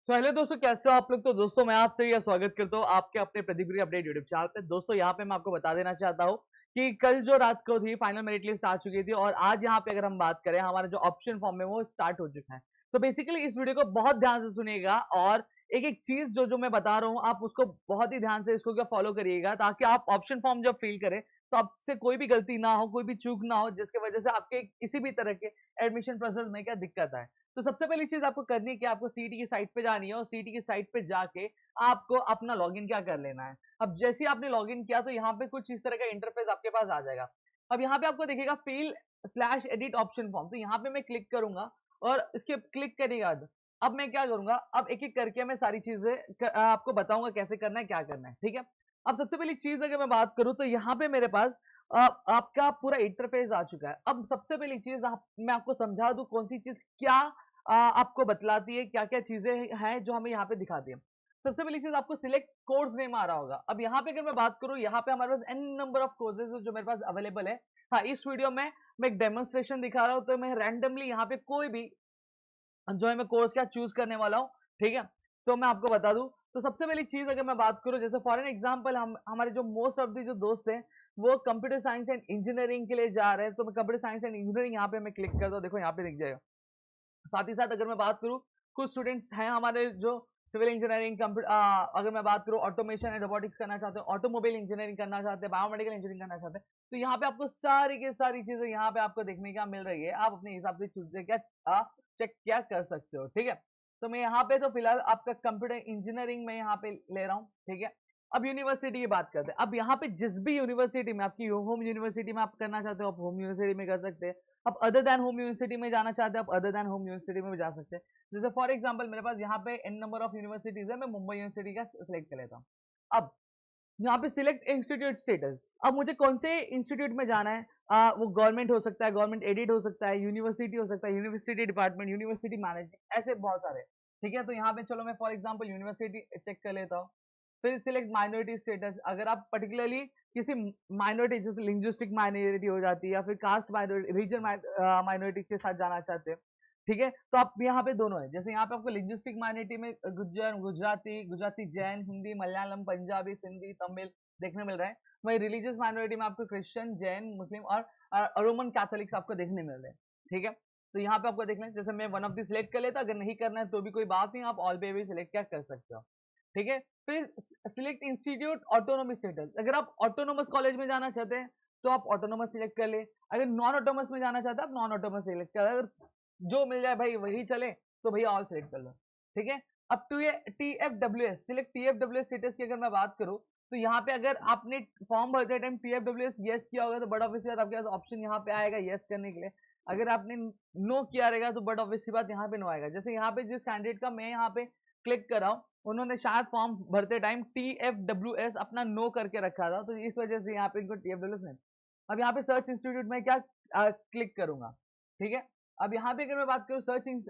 तो हेलो दोस्तों, कैसे हो आप लोग। तो दोस्तों मैं आप सभी का स्वागत करता हूँ आपके अपने प्रतिक्रिया अपडेट यूट्यूब चैनल पे। दोस्तों यहाँ पे मैं आपको बता देना चाहता हूँ कि कल जो रात को थी फाइनल मेरिट लिस्ट आ चुकी थी और आज यहाँ पे अगर हम बात करें हमारा जो ऑप्शन फॉर्म है वो स्टार्ट हो चुका है। तो बेसिकली इस वीडियो को बहुत ध्यान से सुनिएगा और एक एक चीज जो जो मैं बता रहा हूँ आप उसको बहुत ही ध्यान से इसको क्या फॉलो करिएगा, ताकि आप ऑप्शन फॉर्म जब फिल करें तो आपसे कोई भी गलती ना हो, कोई भी चूक ना हो, जिसकी वजह से आपके किसी भी तरह के एडमिशन प्रोसेस में क्या दिक्कत आए। तो सबसे पहली चीज आपको करनी है कि आपको सीटी की साइट पे जानी है और सीटी की साइट पे जाके आपको अपना लॉगिन क्या कर लेना है। अब जैसे ही आपने लॉगिन किया तो यहाँ पे कुछ इस तरह का इंटरफेस आपके पास आ जाएगा। अब यहाँ पे आपको दिखेगा fill slash edit option form, तो यहाँ पे मैं क्लिक करूंगा और इसके क्लिक करने के बाद अब मैं क्या करूंगा, अब एक एक करके मैं सारी चीजें आपको बताऊंगा कैसे करना है, क्या करना है, ठीक है। अब सबसे पहली चीज अगर मैं बात करूं तो यहाँ पे मेरे पास आपका पूरा इंटरफेस आ चुका है। अब सबसे पहली चीज मैं आपको समझा दूं कौन सी चीज क्या आपको बतलाती है, क्या क्या चीजें हैं जो हमें यहाँ पे दिखाती है। सबसे पहली चीज आपको सिलेक्ट कोर्स नेम आ रहा होगा। अब यहाँ पे अगर मैं बात करूँ, यहाँ पे हमारे पास एन नंबर ऑफ कोर्सेज जो मेरे पास अवेलेबल है। हाँ, इस वीडियो में मैं एक डेमोन्स्ट्रेशन दिखा रहा हूँ, तो मैं रैंडमली यहाँ पे कोई भी जो है मैं कोर्स क्या चूज करने वाला हूँ, ठीक है। तो मैं आपको बता दूं, तो सबसे पहली चीज अगर मैं बात करूं, जैसे फॉर एन एग्जांपल हम हमारे जो मोस्ट ऑफ दी जो दोस्त हैं वो कंप्यूटर साइंस एंड इंजीनियरिंग के लिए जा रहे हैं, तो मैं कंप्यूटर साइंस एंड इंजीनियरिंग यहाँ पे मैं क्लिक करता हूँ, देखो यहाँ पे दिख जाएगा। साथ ही साथ अगर मैं बात करूं, कुछ स्टूडेंट्स हैं हमारे जो सिविल इंजीनियरिंग कंप्यूटर, अगर मैं बात करूं ऑटोमेशन एंड रोबोटिक्स करना चाहते हैं, ऑटोमोबाइल इंजीनियरिंग करना चाहते हैं, बायोमेडिकल इंजीनियरिंग करना चाहते हैं, तो यहाँ पे आपको सारी की सारी चीजें यहाँ पे आपको देखने का मिल रही है। आप अपने हिसाब से चूज क्या चेक क्या कर सकते हो, ठीक है। तो मैं यहाँ पे तो फिलहाल आपका कंप्यूटर इंजीनियरिंग में यहाँ पे ले रहा हूँ, ठीक है। अब यूनिवर्सिटी की बात करते हैं। अब यहाँ पे जिस भी यूनिवर्सिटी में आपकी होम यूनिवर्सिटी में आप करना चाहते हो आप होम यूनिवर्सिटी में कर सकते हैं। आप अदर देन होम यूनिवर्सिटी में जाना चाहते हैं आप अदर देन होम यूनिवर्सिटी में भी जा सकते हैं। जैसे फॉर एग्जांपल मेरे पास यहाँ पे एन नंबर ऑफ यूनिवर्सिटीज है, मैं मुंबई यूनिवर्सिटी का सिलेक्ट कर लेता हूँ। अब यहाँ पे सिलेक्ट इंस्टीट्यूट स्टेटस, अब मुझे कौन से इंस्टीट्यूट में जाना है, वो गवर्नमेंट हो सकता है, गवर्नमेंट एडेड हो सकता है, यूनिवर्सिटी हो सकता है, यूनिवर्सिटी डिपार्टमेंट, यूनिवर्सिटी मैनेजिंग, ऐसे बहुत सारे, ठीक है। तो यहाँ पे चलो मैं फॉर एग्जांपल यूनिवर्सिटी चेक कर लेता हूँ। फिर सिलेक्ट माइनॉरिटी स्टेटस, अगर आप पर्टिकुलरली किसी माइनॉरिटी जैसे लिंग्विस्टिक माइनॉरिटी हो जाती है या फिर कास्ट माइनॉरिटी रीजन माइनॉरिटी के साथ जाना चाहते हैं, ठीक है। तो आप यहाँ पे दोनों है, जैसे यहाँ पे आपको लिंग्विस्टिक माइनॉरिटी में गुज्जर, गुजराती, जैन, हिंदी, मलयालम, पंजाबी, सिंधी, तमिल देखने मिल रहा है। वही रिलीजियस माइनॉरिटी में आपको क्रिश्चियन, जैन, मुस्लिम और रोमन कैथोलिक्स आपको देखने मिल रहे हैं, ठीक है। तो यहाँ पे आपको देख लें, जैसे मैं वन ऑफ दी सिलेक्ट कर लेता, अगर नहीं करना है तो भी कोई बात नहीं, आप ऑल पे भी सिलेक्ट क्या कर सकते हो, ठीक है। फिर सिलेक्ट इंस्टीट्यूट ऑटोनोमी स्टेटस, अगर आप ऑटोनोमस कॉलेज में जाना चाहते हैं तो आप ऑटोनोमस सिलेक्ट कर ले, अगर नॉन ऑटोनोमस में जाना चाहते हैं आप नॉन ऑटोनोमस सिलेक्ट कर, अगर जो मिल जाए भाई वही चले तो भैया ऑल सिलेक्ट कर लो, ठीक है। अब टू ये TFWS, सिलेक्ट TFWS स्टेटस की अगर मैं बात करूं, तो यहाँ पे अगर आपने फॉर्म भरते टाइम TFWS यस किया होगा तो बड़ा ऑब्वियसली बात आपके पास ऑप्शन यहाँ पे आएगा यस करने के लिए। अगर आपने नो किया रहेगा तो बड़ा ऑब्वियसली बात यहाँ पे नो आएगा। जैसे यहाँ पे जिस कैंडिडेट का मैं यहाँ पे क्लिक कर रहा हूँ, उन्होंने शायद फॉर्म भरते टाइम TFWS अपना नो करके रखा था, तो इस वजह से यहाँ पे इनको TFWS नहीं। अब यहाँ पे सर्च इंस्टीट्यूट में क्या क्लिक करूंगा, ठीक है। अब यहाँ पे अगर मैं बात करूँ सर्च,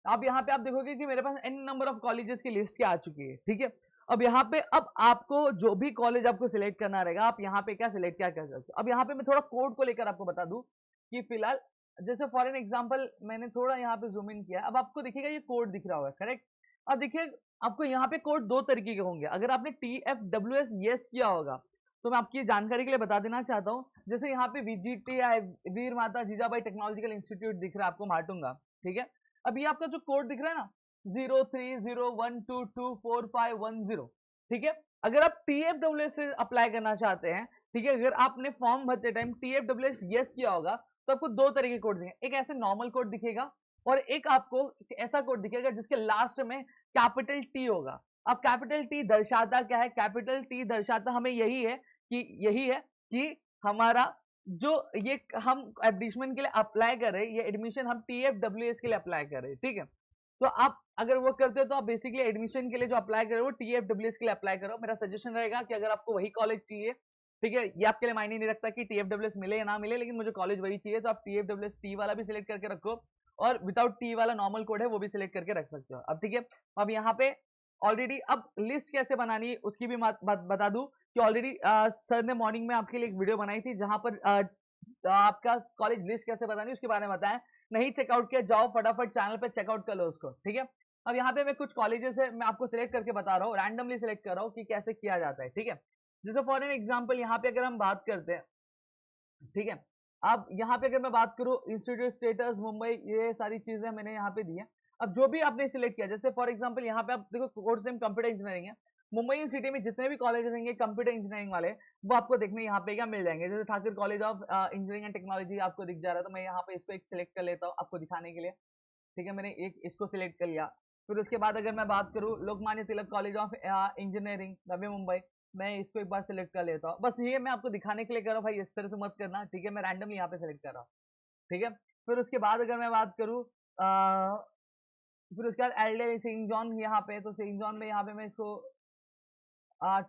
अब यहाँ पे आप देखोगे कि मेरे पास एन नंबर ऑफ कॉलेजेस की लिस्ट क्या आ चुकी है, ठीक है। अब यहाँ पे अब आपको जो भी कॉलेज आपको सिलेक्ट करना रहेगा आप यहाँ पे क्या सिलेक्ट क्या कर सकते हो। अब यहाँ पे मैं थोड़ा कोड को लेकर आपको बता दूं कि फिलहाल जैसे फॉर एन एग्जांपल मैंने थोड़ा यहाँ पे जूम इन किया, अब आपको दिखेगा ये कोड दिख रहा होगा, करेक्ट। अब देखिए आपको यहाँ पे कोड दो तरीके के होंगे। अगर आपने TFWS यस किया होगा तो मैं आपकी जानकारी के लिए बता देना चाहता हूँ, जैसे यहाँ पे VGT वीर माता जीजाबाई टेक्नोलॉजिकल इंस्टीट्यूट दिख रहा है आपको माटुंगा, ठीक है। अब ये आपका जो कोड दिख रहा है ना 0301224510, ठीक है। अगर आप TFWS से अप्लाई करना चाहते हैं, ठीक है, अगर आपने फॉर्म भरते टाइम TFWS यस किया होगा तो आपको दो तरह के कोड दिखेंगे, एक ऐसे नॉर्मल कोड दिखेगा और एक आपको ऐसा कोड दिखेगा जिसके लास्ट में कैपिटल T होगा। अब कैपिटल T दर्शाता क्या है, कैपिटल T दर्शाता हमें यही है कि हमारा जो ये हम एडमिशन के लिए अप्लाई कर रहे हैं, ये एडमिशन हम TFWS के लिए अप्लाई कर रहे हैं, ठीक है। तो आप अगर वो करते हो तो आप बेसिकली एडमिशन के लिए जो अप्लाई कर रहे हो TFWS के लिए अप्लाई करो। मेरा सजेशन रहेगा कि अगर आपको वही कॉलेज चाहिए, ठीक है, ये आपके लिए मायने नहीं रखता कि TFWS मिले या ना मिले, लेकिन मुझे कॉलेज वही चाहिए, तो आप TFWS T वाला भी सिलेक्ट करके रखो और विदाउट T वाला नॉर्मल कोड है वो भी सिलेक्ट करके रख सकते हो। अब ठीक है, अब यहाँ पे ऑलरेडी अब लिस्ट कैसे बनानी है उसकी भी बता दूं कि ऑलरेडी सर ने मॉर्निंग में आपके लिए एक वीडियो बनाई थी जहां पर आपका कॉलेज लिस्ट कैसे बतानी है उसके बारे में बताएं। नहीं चेकआउट किया, जाओ फटाफट चैनल पे चेकआउट कर लो उसको, ठीक है। अब यहाँ पे मैं कुछ कॉलेजेस है, मैं आपको सिलेक्ट करके बता रहा हूँ, रैंडमली सिलेक्ट कर रहा हूँ कि कैसे किया जाता है, ठीक है। जैसे फॉर एन एग्जाम्पल यहाँ पे अगर हम बात करते हैं, ठीक है। अब यहाँ पे अगर मैं बात करूँ इंस्टीट्यूट स्टेटस मुंबई, ये सारी चीजें मैंने यहाँ पे दी है। अब जो भी आपने सिलेक्ट किया, जैसे फॉर एग्जांपल यहाँ पे आप देखो कोर्स नेम कंप्यूटर इंजीनियरिंग है। मुंबई सिटी में जितने भी कॉलेजेस होंगे कंप्यूटर इंजीनियरिंग वाले, वो आपको देखने यहाँ पे क्या मिल जाएंगे। जैसे Thakur college of engineering and technology आपको दिख जा रहा है, तो मैं यहाँ पे इसको एक सिलेक्ट कर लेता हूँ आपको दिखाने के लिए, ठीक है। मैंने एक इसको सिलेक्ट कर लिया। फिर उसके बाद अगर मैं बात करूँ Lokmanya Tilak college of engineering Navi Mumbai, मैं इसको एक बार सिलेक्ट कर लेता हूँ। बस ये मैं आपको दिखाने के लिए कर रहा हूँ भाई, इस तरह से मत करना, ठीक है। मैं रैंडमली यहाँ पे सिलेक्ट कर रहा हूँ, ठीक है। फिर उसके बाद अगर मैं बात करूँ फिर उसके बाद एलडे सेंट जॉन यहाँ पे, तो सेंट जॉन में यहाँ पे मैं इसको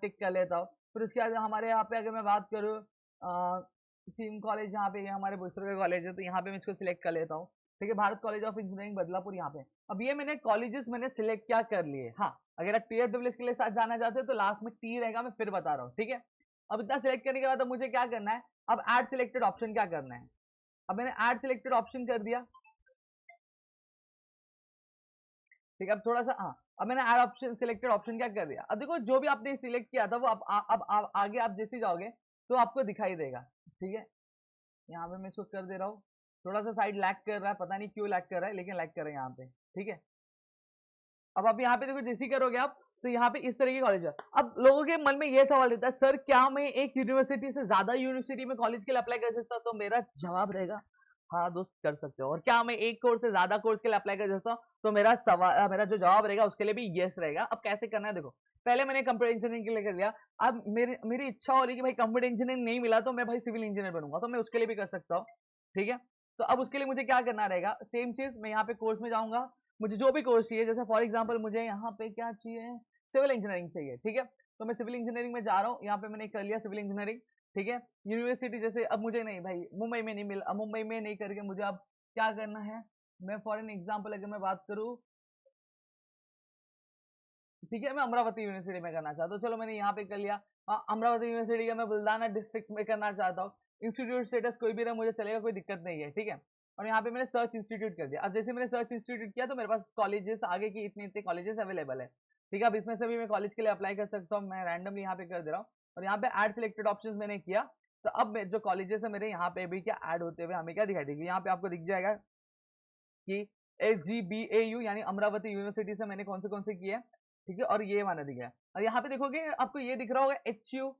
टिक कर लेता हूँ। फिर उसके बाद हमारे यहाँ पे अगर मैं बात करूँ सीम कॉलेज, यहाँ पे ये हमारे बुस्टर का कॉलेज है, तो यहाँ पे मैं इसको सिलेक्ट कर लेता हूँ, ठीक है। Bharat college of engineering Badlapur यहाँ पे। अब ये मैंने कॉलेजेस मैंने सिलेक्ट क्या कर लिए। हाँ, अगर आप टीएफडब्ल्यूएस के लिए साथ जाना चाहते हो तो लास्ट में टी रहेगा, मैं फिर बता रहा हूँ, ठीक है। अब इतना सिलेक्ट करने के बाद अब मुझे क्या करना है, अब ऐड सिलेक्टेड ऑप्शन क्या करना है। अब मैंने ऐड सिलेक्टेड ऑप्शन कर दिया, ठीक है। अब थोड़ा सा हाँ, अब मैंने ऐड ऑप्शन सिलेक्टेड ऑप्शन क्या कर दिया। अब देखो जो भी आपने सिलेक्ट किया था वो अब आगे आप जैसे जाओगे तो आपको दिखाई देगा, ठीक है। यहाँ पे मैं इसको कर दे रहा हूँ, थोड़ा सा साइड लैग कर रहा है, पता नहीं क्यों लैग कर रहा है, लेकिन लैग कर रहा है यहाँ पे, ठीक है। अब आप यहाँ पे देखो जैसे ही करोगे आप, तो यहाँ पे इस तरह की कॉलेज है। अब लोगों के मन में ये सवाल रहता है, सर क्या मैं एक यूनिवर्सिटी से ज्यादा यूनिवर्सिटी में कॉलेज के लिए अप्लाई कर सकता हूँ। तो मेरा जवाब रहेगा हाँ दोस्त कर सकते हो। और क्या मैं एक कोर्स से ज्यादा कोर्स के लिए अप्लाई कर सकता हूँ, तो मेरा सवाल मेरा जो जवाब रहेगा उसके लिए भी यस रहेगा। अब कैसे करना है देखो, पहले मैंने कंप्यूटर इंजीनियरिंग के लिए कर लिया। अब मेरी इच्छा हो रही कि भाई कंप्यूटर इंजीनियरिंग नहीं मिला तो मैं भाई सिविल इंजीनियर बनूंगा, तो मैं उसके लिए भी कर सकता हूँ, ठीक है। तो अब उसके लिए मुझे क्या करना रहेगा, सेम चीज मैं यहाँ पे कोर्स में जाऊंगा, मुझे जो भी कोर्स चाहिए, जैसे फॉर एग्जांपल मुझे यहाँ पे क्या चाहिए, सिविल इंजीनियरिंग चाहिए, ठीक है। तो मैं सिविल इंजीनियरिंग में जा रहा हूँ, यहाँ पे मैंने कर लिया सिविल इंजीनियरिंग, ठीक है। यूनिवर्सिटी जैसे अब मुझे नहीं भाई मुंबई में नहीं मिला, मुंबई में नहीं करके मुझे अब क्या करना है, मैं फॉर एन एग्जाम्पल अगर मैं बात करूँ, ठीक है, मैं अमरावती यूनिवर्सिटी में करना चाहता हूँ, चलो मैंने यहाँ पे कर लिया। अमरावती यूनिवर्सिटी का मैं बुल्डाना डिस्ट्रिक्ट में करना चाहता हूँ। इंस्टीट्यूट स्टेटस कोई भी रहा मुझे चलेगा, कोई दिक्कत नहीं है, ठीक है। और यहाँ पे मैंने सर्च इंस्टीट्यूट कर दिया। अब जैसे मैंने सर्च इंस्टीट्यूट किया तो मेरे पास कॉलेजेस आगे की इतने इतने कॉलेजेस अवेलेबल है, ठीक है। अब इसमें से भी मैं कॉलेज के लिए अप्लाई कर सकता हूँ, मैं रैंडमली यहाँ पे कर दे रहा हूँ। और यहाँ पे ऐड सिलेक्टेड ऑप्शन मैंने किया, तो अब जो कॉलेजेस है मेरे यहाँ पे भी क्या ऐड होते हुए हमें क्या दिखाई देगी, यहाँ पे आपको दिख जाएगा कि SGBAU यानी अमरावती यूनिवर्सिटी से मैंने कौन से किए, ठीक है। और ये माना दिख गया। और यहाँ पे देखोगे आपको ये दिख रहा होगा HU,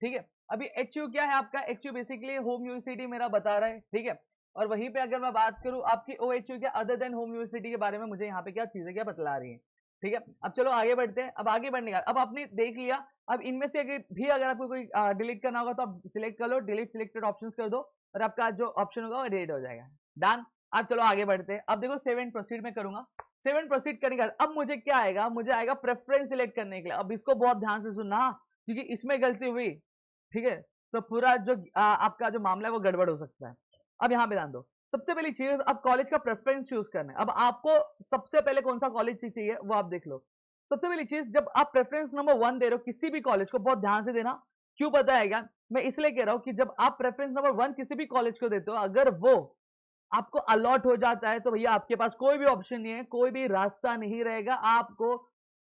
ठीक है। अभी HU क्या है आपका, HU बेसिकली होम यूनिवर्सिटी मेरा बता रहा है, ठीक है। और वहीं पे अगर मैं बात करूं आपकी OHU क्या अदर देन होम यूनिवर्सिटी के बारे में मुझे यहाँ पे क्या चीजें क्या बतला रही है, ठीक है। अब चलो आगे बढ़ते हैं। अब आगे बढ़ने का अब आपने देख लिया। अब इनमें से अगर आपको कोई डिलीट करना होगा तो आप सिलेक्ट कर लो, डिलीट सिलेक्टेड ऑप्शन कर दो, और आपका जो ऑप्शन होगा वो डिलीट हो जाएगा। डन। अब चलो आगे बढ़ते हैं। अब देखो सेव एंड प्रोसीड में करूंगा। सेव एंड प्रोसीड करने के बाद अब मुझे क्या आएगा, मुझे आएगा प्रेफरेंस सिलेक्ट करने के लिए। अब इसको बहुत ध्यान से सुनना, क्योंकि इसमें गलती हुई, ठीक है, तो पूरा जो आपका जो मामला है वो गड़बड़ हो सकता है। अब यहाँ पे ध्यान दो, सबसे पहली चीज अब कॉलेज का प्रेफरेंस चूज करना है। अब आपको सबसे पहले कौन सा कॉलेज चाहिए वो आप देख लो। सबसे पहली चीज, जब आप प्रेफरेंस नंबर 1 दे रहे हो किसी भी कॉलेज को, बहुत ध्यान से देना। क्यों पता है क्या, मैं इसलिए कह रहा हूं कि जब आप प्रेफरेंस नंबर 1 किसी भी कॉलेज को देते हो, अगर वो आपको अलॉट हो जाता है तो भैया आपके पास कोई भी ऑप्शन नहीं है, कोई भी रास्ता नहीं रहेगा, आपको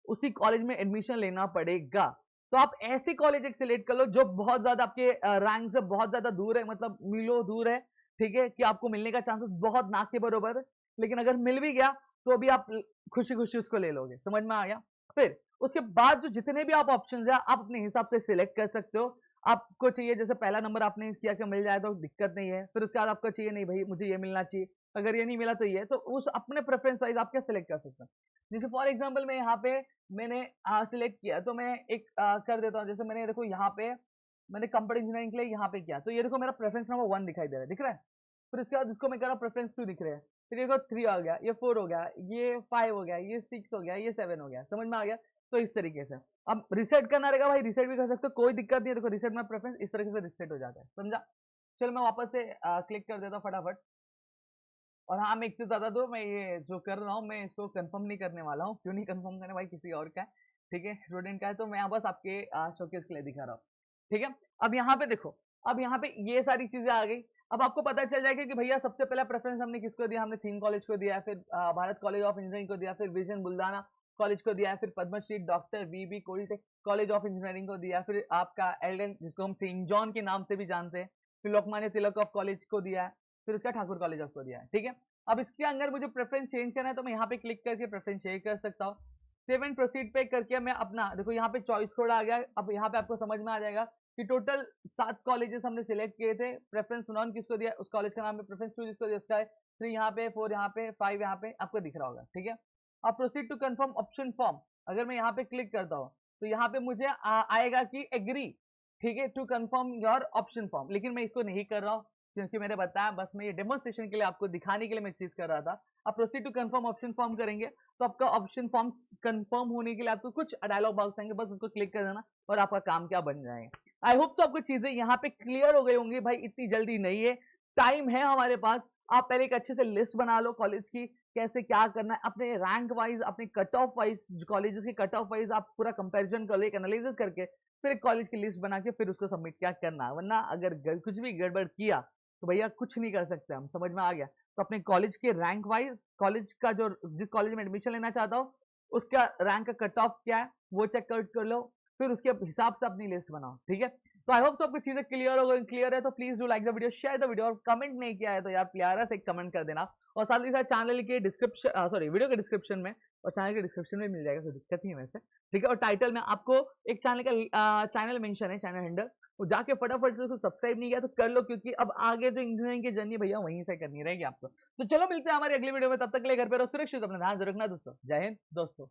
उसी कॉलेज में एडमिशन लेना पड़ेगा। तो आप ऐसी कॉलेज एक सिलेक्ट कर लो जो बहुत ज्यादा आपके रैंक से बहुत ज्यादा दूर है, मतलब मीलों दूर है, ठीक है, कि आपको मिलने का चांसेस बहुत ना के बराबर है। लेकिन अगर मिल भी गया तो भी आप खुशी खुशी उसको ले लोगे, समझ में आ गया। फिर उसके बाद जो जितने भी आप ऑप्शन है आप अपने हिसाब से सिलेक्ट कर सकते हो। आपको चाहिए जैसे पहला नंबर आपने किया कि मिल जाए तो दिक्कत नहीं है, फिर उसके बाद आपको चाहिए नहीं भाई मुझे ये मिलना चाहिए, अगर ये नहीं मिला तो ये, तो उस अपने प्रेफरेंस वाइज आप क्या सिलेक्ट कर सकते हैं। जैसे फॉर एग्जांपल मैं यहाँ पे मैंने सिलेक्ट किया, तो मैं एक कर देता हूँ। जैसे मैंने देखो यहाँ पे मैंने कंप्यूटर इंजीनियरिंग के लिए यहाँ पे किया, तो ये देखो मेरा प्रेफरेंस नंबर 1 दिखाई दे रहा है, दिख रहा है। फिर उसके बाद इसको मैं कर रहा हूँ प्रेफरेंस 2 दिख रहा है, फिर ये 3 आ गया, ये 4 हो गया, ये 5 हो गया, ये 6 हो गया, ये 7 हो गया, समझ में आ गया। तो इस तरीके से अब रिसेट करना रहेगा भाई, रिसेट भी कर सकते हो, कोई दिक्कत नहीं है। देखो रिसेट में प्रेफरेंस इस तरीके से रिसेट हो जाता है, समझा। चलो मैं वापस से क्लिक कर देता हूँ फटाफट। और हाँ, मैं एक चीज बता दूं, मैं ये जो कर रहा हूँ मैं इसको कंफर्म नहीं करने वाला हूँ। क्यों नहीं कंफर्म करने भाई, किसी और का है, ठीक है, स्टूडेंट का है, तो मैं यहाँ बस आपके शोकेस के लिए दिखा रहा हूँ, ठीक है। अब यहाँ पे देखो, अब यहाँ पे ये सारी चीजें आ गई। अब आपको पता चल जाएगा कि भैया सबसे पहला प्रेफरेंस हमने किसको दिया, हमने थीम कॉलेज को दिया, फिर भारत कॉलेज ऑफ इंजीनियरिंग को दिया, फिर विजन बुल्दाना कॉलेज को दिया, फिर Padmashri doctor V Kolte college of engineering को दिया, फिर आपका एल्डन जिसको हम सेंट जॉन के नाम से भी जानते हैं, फिर लोकमान्य तिलक ऑफ कॉलेज को दिया है, फिर उसका ठाकुर कॉलेज ऑफ को दिया है। ठीक है, अब इसके अंदर मुझे प्रेफरेंस चेंज करना है तो मैं यहाँ पे क्लिक करके प्रेफरेंस चेंज कर सकता हूँ। सेव एंड प्रोसीड पे करके मैं अपना देखो यहाँ पे चॉइस कोड आ गया। अब यहाँ पे आपको समझ में आ जाएगा कि टोटल 7 कॉलेजेस हमने सिलेक्ट किए थे। प्रेफरेंस 1 किसको दिया, उस कॉलेज का नाम है। प्रेफरेंस 2 जिसको दिया उसका है। 3 यहाँ पे, 4 यहाँ पे, 5 यहाँ पे आपको दिख रहा होगा। ठीक है, अब proceed to confirm option form, अगर मैं यहाँ पे क्लिक करता हूँ तो यहाँ पे मुझे आएगा कि एग्री, ठीक है, to confirm your option form, लेकिन मैं इसको नहीं कर रहा हूँ क्योंकि मैंने बताया बस मैं ये डेमोन्स्ट्रेशन के लिए आपको दिखाने के लिए मैं चीज कर रहा था। अब proceed to confirm option form करेंगे तो आपका ऑप्शन फॉर्म कंफर्म होने के लिए आपको कुछ डायलॉग बॉक्स आएंगे, बस उसको क्लिक कर देना और आपका काम क्या बन जाएगा। आई होप सो आपको चीजें यहाँ पे क्लियर हो गई होंगी। भाई इतनी जल्दी नहीं है, टाइम है हमारे पास। आप पहले एक अच्छे से लिस्ट बना लो कॉलेज की, कैसे क्या करना है, अपने रैंक वाइज, अपने कट ऑफ वाइज, कॉलेजेस के कट ऑफ वाइज आप पूरा कंपैरिजन कर लो, एक एनालिसिस करके फिर एक कॉलेज की लिस्ट बना के फिर उसको सबमिट क्या करना है। वरना अगर कुछ भी गड़बड़ किया तो भैया कुछ नहीं कर सकते हम, समझ में आ गया। तो अपने कॉलेज के रैंक वाइज, कॉलेज का जो जिस कॉलेज में एडमिशन लेना चाहता हो उसका रैंक का कट ऑफ क्या है वो चेक आउट कर लो, फिर उसके हिसाब से अपनी लिस्ट बनाओ। ठीक है, तो आई होप सब कुछ चीजें क्लियर हो गई। क्लियर है तो please do like the video, share the video, और कमेंट नहीं किया है तो यार प्यारा से एक कमेंट कर देना। और साथ ही साथ चैनल के डिस्क्रिप्शन, सॉरी वीडियो के डिस्क्रिप्शन में और चैनल के डिस्क्रिप्शन में मिल जाएगा, कोई दिक्कत नहीं है वैसे। ठीक है, और टाइटल में आपको एक चैनल का चैनल मेंशन है, चैनल हैंडल, वो जाके फटाफट से उसको सब्सक्राइब नहीं किया तो कर लो, क्योंकि अब आगे जो इंजीनियरिंग की जर्नी भैया वहीं से करनी रहेगी आपको। तो चलो मिलते हैं हमारी अगली वीडियो में, तब तक के लिए घर पे रहो सुरक्षित, अपना ध्यान जरूर रखना दोस्तों। जय हिंद दोस्तों।